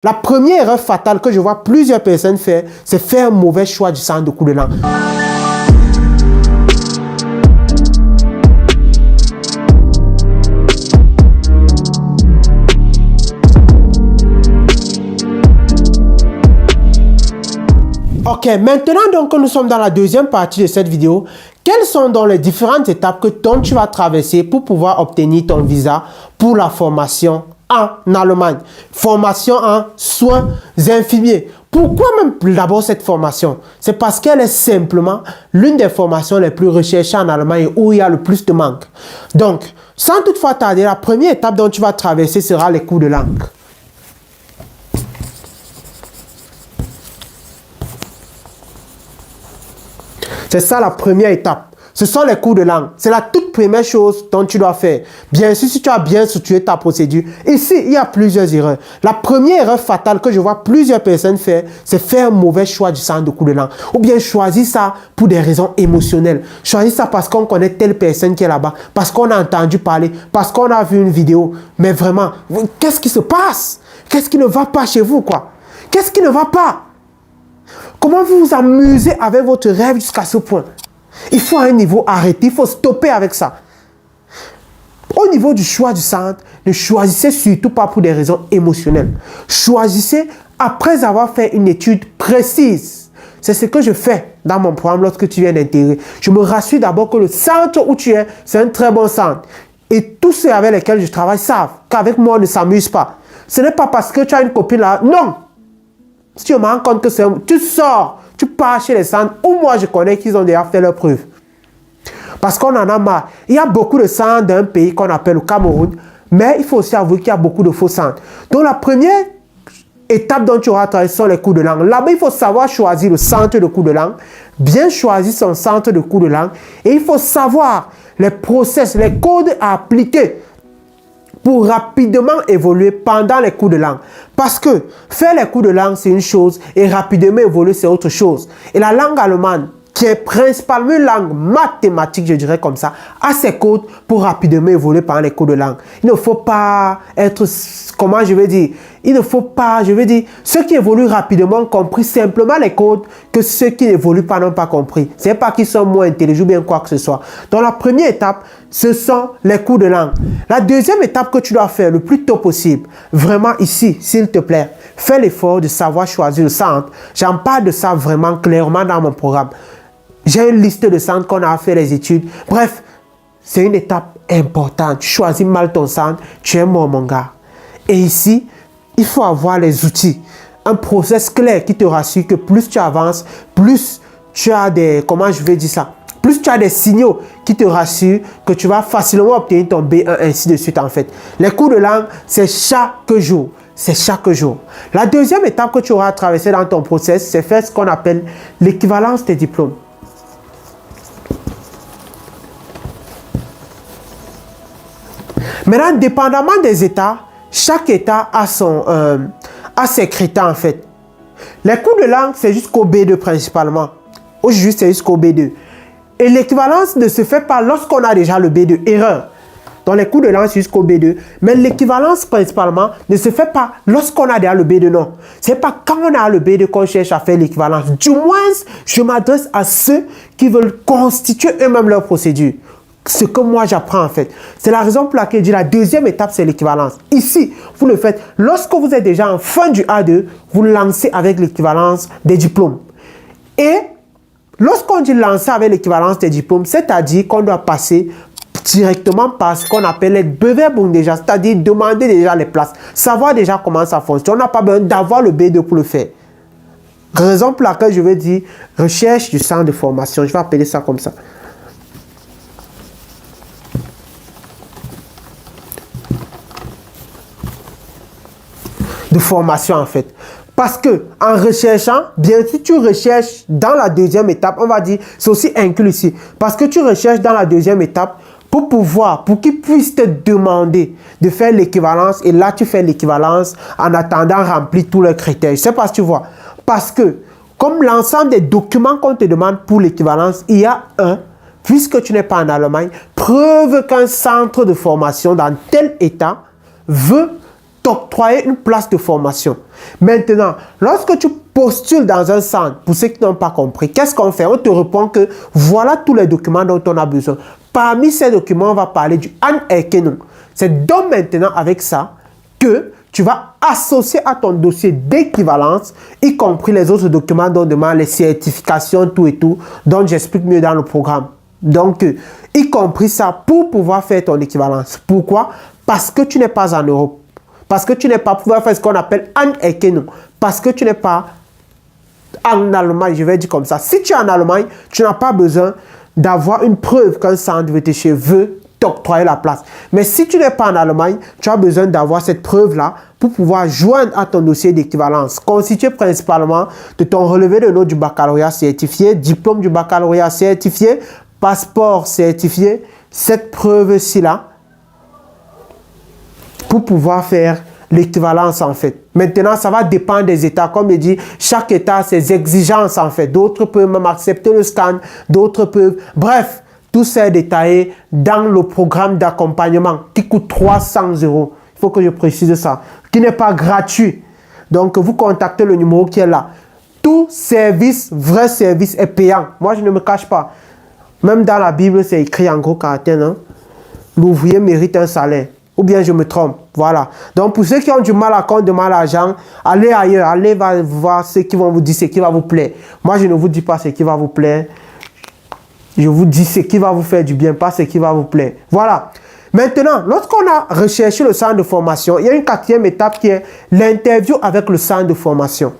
La première erreur fatale que je vois plusieurs personnes faire, c'est faire un mauvais choix du centre de cours de langue. Ok, maintenant donc que nous sommes dans la deuxième partie de cette vidéo, quelles sont donc les différentes étapes dont tu vas traverser pour pouvoir obtenir ton visa pour la formation en Allemagne, formation en soins infirmiers. Pourquoi même d'abord cette formation? C'est parce qu'elle est simplement l'une des formations les plus recherchées en Allemagne où il y a le plus de manque. Donc, sans toutefois tarder, la première étape dont tu vas traverser sera les cours de langue. C'est ça la première étape. Ce sont les cours de langue. C'est la toute première chose dont tu dois faire. Bien sûr, si tu as bien structuré ta procédure. Ici, il y a plusieurs erreurs. La première erreur fatale que je vois plusieurs personnes faire, c'est faire un mauvais choix du centre de cours de langue. Ou bien choisir ça pour des raisons émotionnelles. Choisir ça parce qu'on connaît telle personne qui est là-bas. Parce qu'on a entendu parler. Parce qu'on a vu une vidéo. Mais vraiment, qu'est-ce qui se passe? Qu'est-ce qui ne va pas chez vous, quoi? Qu'est-ce qui ne va pas? Comment vous vous amusez avec votre rêve jusqu'à ce point? Il faut à un niveau arrêter, il faut stopper avec ça. Au niveau du choix du centre, ne choisissez surtout pas pour des raisons émotionnelles. Choisissez après avoir fait une étude précise. C'est ce que je fais dans mon programme lorsque tu viens d'intégrer. Je me rassure d'abord que le centre où tu es, c'est un très bon centre. Et tous ceux avec lesquels je travaille savent qu'avec moi, on ne s'amuse pas. Ce n'est pas parce que tu as une copine là. Non! Si tu me rends compte que c'est tu sors, tu pars chez les centres où moi je connais qu'ils ont déjà fait leurs preuves. Parce qu'on en a marre. Il y a beaucoup de centres d'un pays qu'on appelle le Cameroun, mais il faut aussi avouer qu'il y a beaucoup de faux centres. Donc la première étape dont tu auras travaillé sont les cours de langue. Là-bas, il faut savoir choisir le centre de cours de langue, bien choisir son centre de cours de langue, et il faut savoir les process, les codes à appliquer pour rapidement évoluer pendant les cours de langue. Parce que faire les cours de langue, c'est une chose, et rapidement évoluer, c'est autre chose. Et la langue allemande, qui est principalement une langue mathématique, je dirais comme ça, a ses codes pour rapidement évoluer pendant les cours de langue. Il ne faut pas être, comment je vais dire, il ne faut pas, je vais dire, ceux qui évoluent rapidement ont compris simplement les codes que ceux qui n'évoluent pas n'ont pas compris. Ce n'est pas qu'ils sont moins intelligents ou bien quoi que ce soit. Donc la première étape, ce sont les cours de langue. La deuxième étape que tu dois faire le plus tôt possible, vraiment ici, s'il te plaît, fais l'effort de savoir choisir le centre. J'en parle de ça vraiment clairement dans mon programme. J'ai une liste de centres qu'on a fait les études. Bref, c'est une étape importante. Tu choisis mal ton centre, tu es mort, mon gars. Et ici, il faut avoir les outils. Un process clair qui te rassure que plus tu avances, plus tu as des, comment je vais dire ça, plus tu as des signaux qui te rassurent que tu vas facilement obtenir ton B1, ainsi de suite en fait. Les cours de langue, c'est chaque jour. C'est chaque jour. La deuxième étape que tu auras à traverser dans ton process, c'est faire ce qu'on appelle l'équivalence des diplômes. Maintenant, dépendamment des États, chaque État a ses critères en fait. Les cours de langue, c'est jusqu'au B2 principalement. Aujourd'hui, c'est jusqu'au B2. Et l'équivalence ne se fait pas lorsqu'on a déjà le B2. Erreur. Dans les cours de langue, c'est jusqu'au B2. Mais l'équivalence principalement ne se fait pas lorsqu'on a déjà le B2, non. Ce n'est pas quand on a le B2 qu'on cherche à faire l'équivalence. Du moins, je m'adresse à ceux qui veulent constituer eux-mêmes leur procédure. Ce que moi j'apprends en fait. C'est la raison pour laquelle je dis la deuxième étape, c'est l'équivalence. Ici, vous le faites lorsque vous êtes déjà en fin du A2, vous lancez avec l'équivalence des diplômes. Et lorsqu'on dit lancer avec l'équivalence des diplômes, c'est-à-dire qu'on doit passer directement par ce qu'on appelle les Bewerbung déjà, c'est-à-dire demander déjà les places, savoir déjà comment ça fonctionne. On n'a pas besoin d'avoir le B2 pour le faire. Raison pour laquelle je vais dire recherche du centre de formation. Je vais appeler ça comme ça. De formation en fait. Parce que en recherchant, bien sûr tu recherches dans la deuxième étape, on va dire, c'est aussi inclus ici. Parce que tu recherches dans la deuxième étape pour qu'ils puissent te demander de faire l'équivalence. Et là, tu fais l'équivalence en attendant remplir tous les critères. Je sais pas si tu vois. Parce que comme l'ensemble des documents qu'on te demande pour l'équivalence, il y a puisque tu n'es pas en Allemagne, preuve qu'un centre de formation dans tel état veut t'octroyer une place de formation. Maintenant, lorsque tu postules dans un centre, pour ceux qui n'ont pas compris, qu'est-ce qu'on fait? On te répond que voilà tous les documents dont on a besoin. Parmi ces documents, on va parler du An Ekenon. C'est donc maintenant avec ça que tu vas associer à ton dossier d'équivalence, y compris les autres documents dont on demande les certifications, tout et tout, dont j'explique mieux dans le programme. Donc, y compris ça pour pouvoir faire ton équivalence. Pourquoi? Parce que tu n'es pas en Europe. Parce que tu n'es pas pouvoir faire ce qu'on appelle An Ekenon. Parce que tu n'es pas en Allemagne, je vais dire comme ça. Si tu es en Allemagne, tu n'as pas besoin d'avoir une preuve qu'un centre veut t'octroyer la place. Mais si tu n'es pas en Allemagne, tu as besoin d'avoir cette preuve-là pour pouvoir joindre à ton dossier d'équivalence, constitué principalement de ton relevé de notes du baccalauréat certifié, diplôme du baccalauréat certifié, passeport certifié, cette preuve-ci-là, pour pouvoir faire l'équivalence en fait. Maintenant, ça va dépendre des États. Comme je dis, chaque État a ses exigences en fait. D'autres peuvent même accepter le scan, d'autres peuvent... Bref, tout ça est détaillé dans le programme d'accompagnement qui coûte 300 €. Il faut que je précise ça. Qui n'est pas gratuit. Donc, vous contactez le numéro qui est là. Tout service, vrai service est payant. Moi, je ne me cache pas. Même dans la Bible, c'est écrit en gros caractère, non? L'ouvrier mérite un salaire. Ou bien je me trompe. Voilà. Donc, pour ceux qui ont du mal à compte de mal l'argent, allez ailleurs. Allez voir ceux qui vont vous dire ce qui va vous plaire. Moi, je ne vous dis pas ce qui va vous plaire. Je vous dis ce qui va vous faire du bien, pas ce qui va vous plaire. Voilà. Maintenant, lorsqu'on a recherché le centre de formation, il y a une quatrième étape qui est l'interview avec le centre de formation.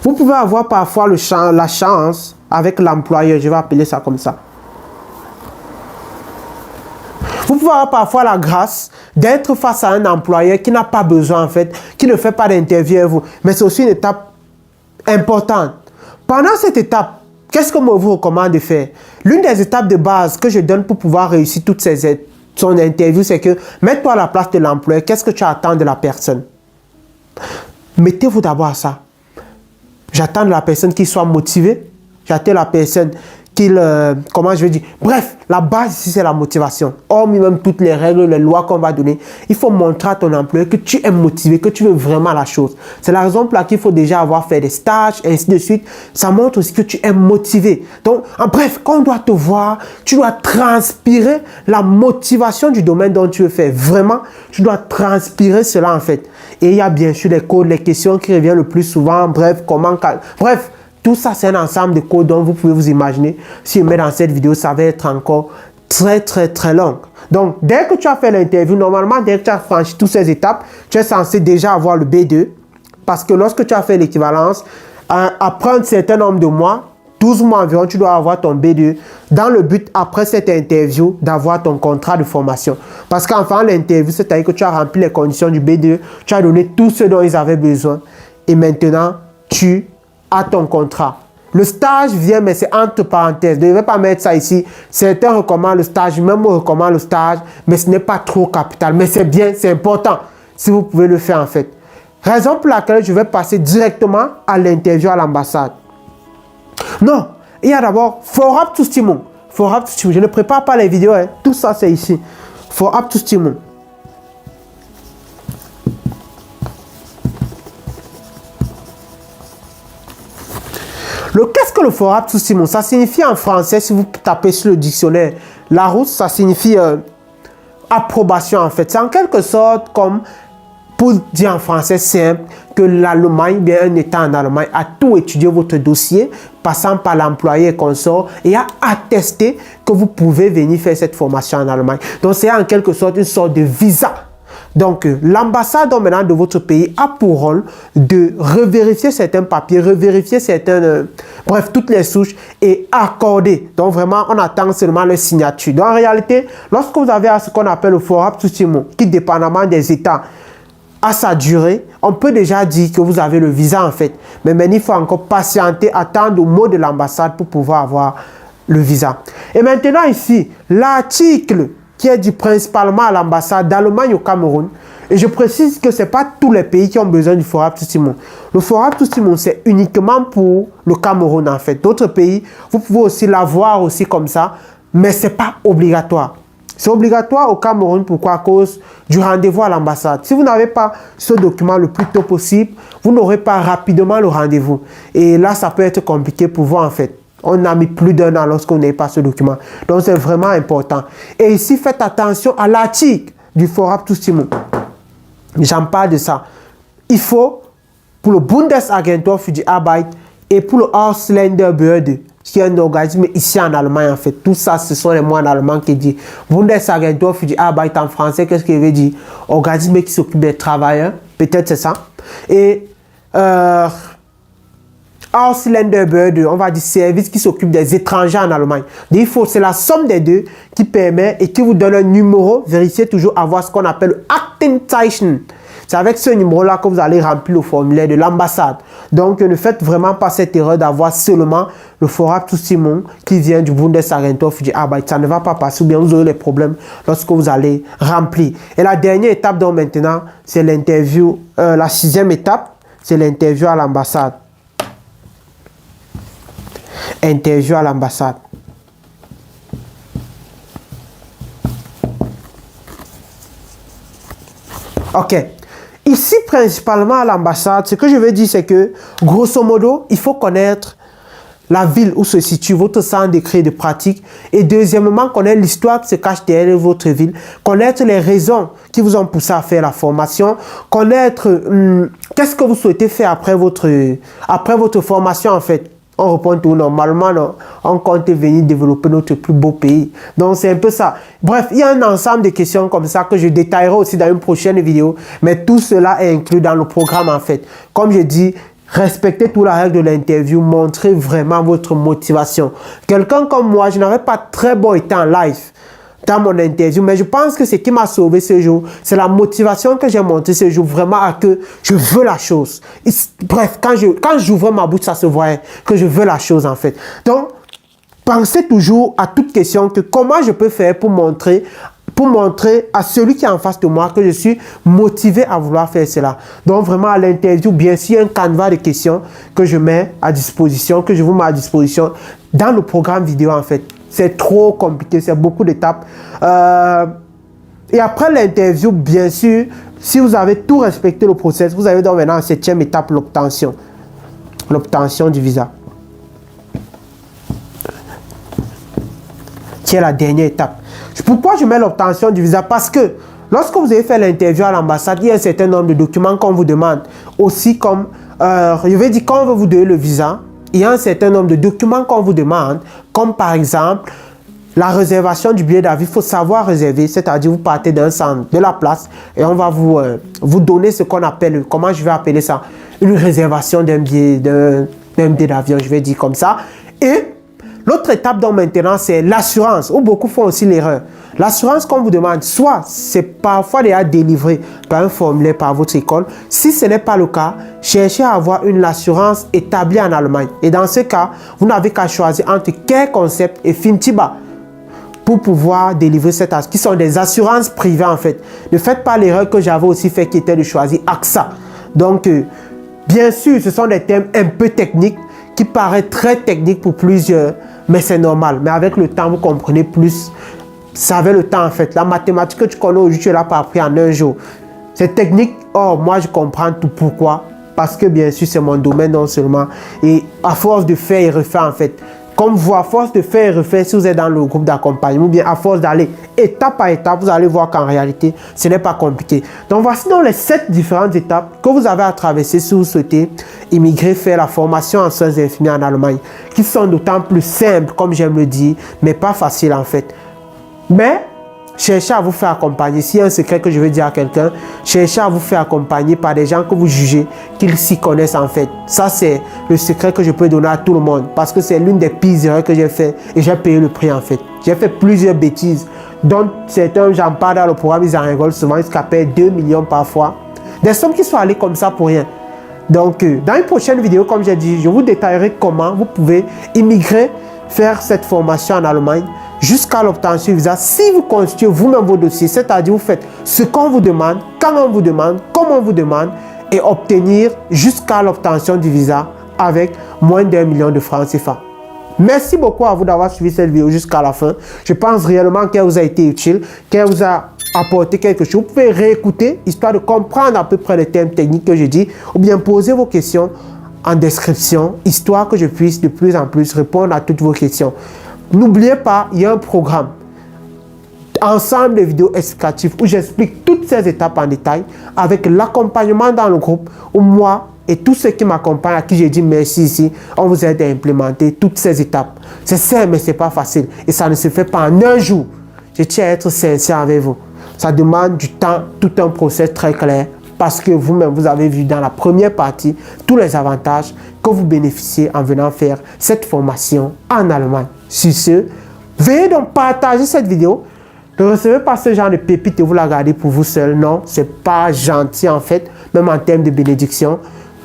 Vous pouvez avoir parfois la chance avec l'employeur, je vais appeler ça comme ça. Vous pouvez avoir parfois la grâce d'être face à un employeur qui n'a pas besoin en fait, qui ne fait pas d'interview avec vous. Mais c'est aussi une étape importante. Pendant cette étape, qu'est-ce que moi vous recommande de faire? L'une des étapes de base que je donne pour pouvoir réussir toutes son interview, c'est que mets-toi à la place de l'employeur. Qu'est-ce que tu attends de la personne? Mettez-vous d'abord à ça. J'attends de la personne qu'il soit motivée. J'attends de la personne qu'il... comment je vais dire? Bref, la base ici, c'est la motivation. Hormis même toutes les règles, les lois qu'on va donner, il faut montrer à ton employeur que tu es motivé, que tu veux vraiment la chose. C'est la raison pour laquelle il faut déjà avoir fait des stages, et ainsi de suite. Ça montre aussi que tu es motivé. Donc, en bref, quand on doit te voir, tu dois transpirer la motivation du domaine dont tu veux faire. Vraiment, tu dois transpirer cela en fait. Et il y a bien sûr les codes, les questions qui reviennent le plus souvent. Bref, comment... Bref, tout ça, c'est un ensemble de codes dont vous pouvez vous imaginer. Si je mets dans cette vidéo, ça va être encore très long. Donc, dès que tu as fait l'interview, normalement, dès que tu as franchi toutes ces étapes, tu es censé déjà avoir le B2. Parce que lorsque tu as fait l'équivalence, après un certain nombre de mois, 12 mois environ, tu dois avoir ton B2 dans le but, après cette interview, d'avoir ton contrat de formation. Parce qu'enfin, l'interview, c'est-à-dire que tu as rempli les conditions du B2, tu as donné tout ce dont ils avaient besoin. Et maintenant, tu as ton contrat. Le stage vient, mais c'est entre parenthèses. Ne devez pas mettre ça ici. Certains recommandent le stage, même moi recommande le stage, mais ce n'est pas trop capital. Mais c'est bien, c'est important, si vous pouvez le faire en fait. Raison pour laquelle je vais passer directement à l'interview à l'ambassade. Non, il y a d'abord Forab to Stimon. Forab to Stimon. Je ne prépare pas les vidéos, hein. Tout ça c'est ici. Forab to Stimon. Qu'est-ce que le Forab to Stimon? Ça signifie en français, si vous tapez sur le dictionnaire, la route, ça signifie approbation en fait. C'est en quelque sorte comme, pour dire en français simple, que l'Allemagne, bien un État en Allemagne, a tout étudié votre dossier, passant par l'employé et consort, et a attesté que vous pouvez venir faire cette formation en Allemagne. Donc c'est en quelque sorte une sorte de visa. Donc l'ambassade maintenant de votre pays a pour rôle de revérifier certains papiers, revérifier certaines, bref, toutes les souches et accorder. Donc vraiment, on attend seulement leur signature. Donc en réalité, lorsque vous avez ce qu'on appelle le Forab to Stimon, qui dépendamment des États, à sa durée, on peut déjà dire que vous avez le visa en fait. Mais maintenant, il faut encore patienter, attendre le mot de l'ambassade pour pouvoir avoir le visa. Et maintenant ici, l'article qui est dit principalement à l'ambassade d'Allemagne au Cameroun. Et je précise que ce n'est pas tous les pays qui ont besoin du Forab to Stimon. Le Forab to Stimon, c'est uniquement pour le Cameroun en fait. D'autres pays, vous pouvez aussi l'avoir aussi comme ça, mais ce n'est pas obligatoire. C'est obligatoire au Cameroun. Pourquoi? À cause du rendez-vous à l'ambassade. Si vous n'avez pas ce document le plus tôt possible, vous n'aurez pas rapidement le rendez-vous. Et là, ça peut être compliqué pour vous en fait. On a mis plus d'1 an lorsqu'on n'a pas ce document. Donc, c'est vraiment important. Et ici, faites attention à l'article du Forum Tout Simon. J'en parle de ça. Il faut, pour le Bundesagentur für die Arbeit et pour le Ausländerbehörde, qui est un organisme ici en Allemagne en fait. Tout ça, ce sont les mots en allemand qui disent Bundesagentur für die Arbeit en français. Qu'est-ce qu'il veut dire? Organisme qui s'occupe des travailleurs. Peut-être c'est ça. Et Ausländerbehörde, on va dire service qui s'occupe des étrangers en Allemagne. C'est la somme des deux qui permet et qui vous donne un numéro. Vérifiez toujours avoir ce qu'on appelle Aktenzeichen. C'est avec ce numéro-là que vous allez remplir le formulaire de l'ambassade. Donc, ne faites vraiment pas cette erreur d'avoir seulement le Forum Tout Simon qui vient du Bundesagentur für die Arbeit. Ça ne va pas passer ou bien vous aurez les problèmes lorsque vous allez remplir. Et la dernière étape, donc maintenant, c'est l'interview. La 6e étape, c'est l'interview à l'ambassade. Interview à l'ambassade. Ok. Ici, principalement à l'ambassade, ce que je veux dire, c'est que, grosso modo, il faut connaître la ville où se situe votre centre de créer de pratique. Et deuxièmement, connaître l'histoire qui se cache derrière votre ville. Connaître les raisons qui vous ont poussé à faire la formation. Connaître qu'est-ce que vous souhaitez faire après votre formation, en fait. On répond tout normalement, non, on compte venir développer notre plus beau pays. Donc, c'est un peu ça. Bref, il y a un ensemble de questions comme ça que je détaillerai aussi dans une prochaine vidéo. Mais tout cela est inclus dans le programme, en fait. Comme je dis, respectez toute la règle de l'interview. Montrez vraiment votre motivation. Quelqu'un comme moi, je n'avais pas très bon été en live dans mon interview, mais je pense que ce qui m'a sauvé ce jour, c'est la motivation que j'ai montrée ce jour, vraiment à que je veux la chose. Bref, quand j'ouvrais ma bouche, ça se voyait que je veux la chose en fait. Donc, pensez toujours à toute question que comment je peux faire pour montrer à celui qui est en face de moi que je suis motivé à vouloir faire cela. Donc vraiment à l'interview, bien sûr, il y a un canevas de questions que je mets à disposition, que je vous mets à disposition dans le programme vidéo en fait. C'est trop compliqué, c'est beaucoup d'étapes. Et après l'interview, bien sûr, si vous avez tout respecté le process, vous avez donc maintenant la 7e étape, l'obtention. L'obtention du visa. Qui est la dernière étape. Pourquoi je mets l'obtention du visa? Parce que lorsque vous avez fait l'interview à l'ambassade, il y a un certain nombre de documents qu'on vous demande. Aussi comme, je vais dire, quand on veut vous donner le visa, il y a un certain nombre de documents qu'on vous demande, comme par exemple la réservation du billet d'avion. Il faut savoir réserver, c'est-à-dire vous partez d'un centre, de la place, et on va vous donner ce qu'on appelle, comment je vais appeler ça, une réservation d'un billet d'avion, je vais dire comme ça. Et l'autre étape donc maintenant, c'est l'assurance, où beaucoup font aussi l'erreur. L'assurance qu'on vous demande, soit c'est parfois déjà délivré par un formulaire par votre école. Si ce n'est pas le cas, cherchez à avoir une assurance établie en Allemagne. Et dans ce cas, vous n'avez qu'à choisir entre Care Concept et Fintiba pour pouvoir délivrer cette assurance, qui sont des assurances privées en fait. Ne faites pas l'erreur que j'avais aussi fait, qui était de choisir AXA. Donc, bien sûr, ce sont des termes un peu techniques, qui paraissent très techniques pour plusieurs, mais c'est normal. Mais avec le temps, vous comprenez plus. Ça avait le temps en fait. La mathématique que tu connais aujourd'hui, tu l'as pas appris en un jour. C'est technique. Oh, moi je comprends tout. Pourquoi? Parce que bien sûr, c'est mon domaine non seulement. Et à force de faire et refaire en fait. Comme vous, à force de faire et refaire, si vous êtes dans le groupe d'accompagnement, ou bien à force d'aller étape par étape, vous allez voir qu'en réalité, ce n'est pas compliqué. Donc voici donc les 7 différentes étapes que vous avez à traverser si vous souhaitez immigrer, faire la formation en soins infirmiers en Allemagne, qui sont d'autant plus simples, comme j'aime le dire, mais pas faciles en fait. Mais cherchez à vous faire accompagner. S'il y a un secret que je veux dire à quelqu'un, cherchez à vous faire accompagner par des gens que vous jugez qu'ils s'y connaissent en fait. Ça, c'est le secret que je peux donner à tout le monde. Parce que c'est l'une des pires erreurs que j'ai fait et j'ai payé le prix en fait. J'ai fait plusieurs bêtises. Donc, certains, j'en parle dans le programme, ils en rigolent souvent, ils se paient 2 millions parfois. Des sommes qui sont allées comme ça pour rien. Donc, dans une prochaine vidéo, comme j'ai dit, je vous détaillerai comment vous pouvez immigrer, faire cette formation en Allemagne jusqu'à l'obtention du visa. Si vous constituez vous-même vos dossiers, c'est-à-dire vous faites ce qu'on vous demande, quand on vous demande, comment on vous demande, et obtenir jusqu'à l'obtention du visa avec moins d'1 million de francs CFA. Merci beaucoup à vous d'avoir suivi cette vidéo jusqu'à la fin. Je pense réellement qu'elle vous a été utile, qu'elle vous a apporté quelque chose. Vous pouvez réécouter, histoire de comprendre à peu près les thèmes techniques que j'ai dit, ou bien poser vos questions en description, histoire que je puisse de plus en plus répondre à toutes vos questions. N'oubliez pas, il y a un programme, ensemble de vidéos explicatives où j'explique toutes ces étapes en détail, avec l'accompagnement dans le groupe, où moi et tous ceux qui m'accompagnent, à qui j'ai dit merci ici, on vous aide à implémenter toutes ces étapes. C'est simple, mais ce n'est pas facile. Et ça ne se fait pas en un jour. Je tiens à être sincère avec vous. Ça demande du temps, tout un process très clair, parce que vous-même, vous avez vu dans la première partie tous les avantages que vous bénéficiez en venant faire cette formation en Allemagne. Sur ce, veuillez donc partager cette vidéo. Ne recevez pas ce genre de pépites et vous la gardez pour vous seul. Non, ce n'est pas gentil en fait, même en termes de bénédiction.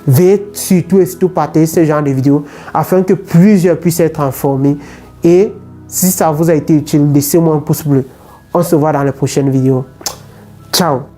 Veuillez surtout et surtout partager ce genre de vidéos afin que plusieurs puissent être informés. Et si ça vous a été utile, laissez-moi un pouce bleu. On se voit dans les prochaines vidéos. Ciao!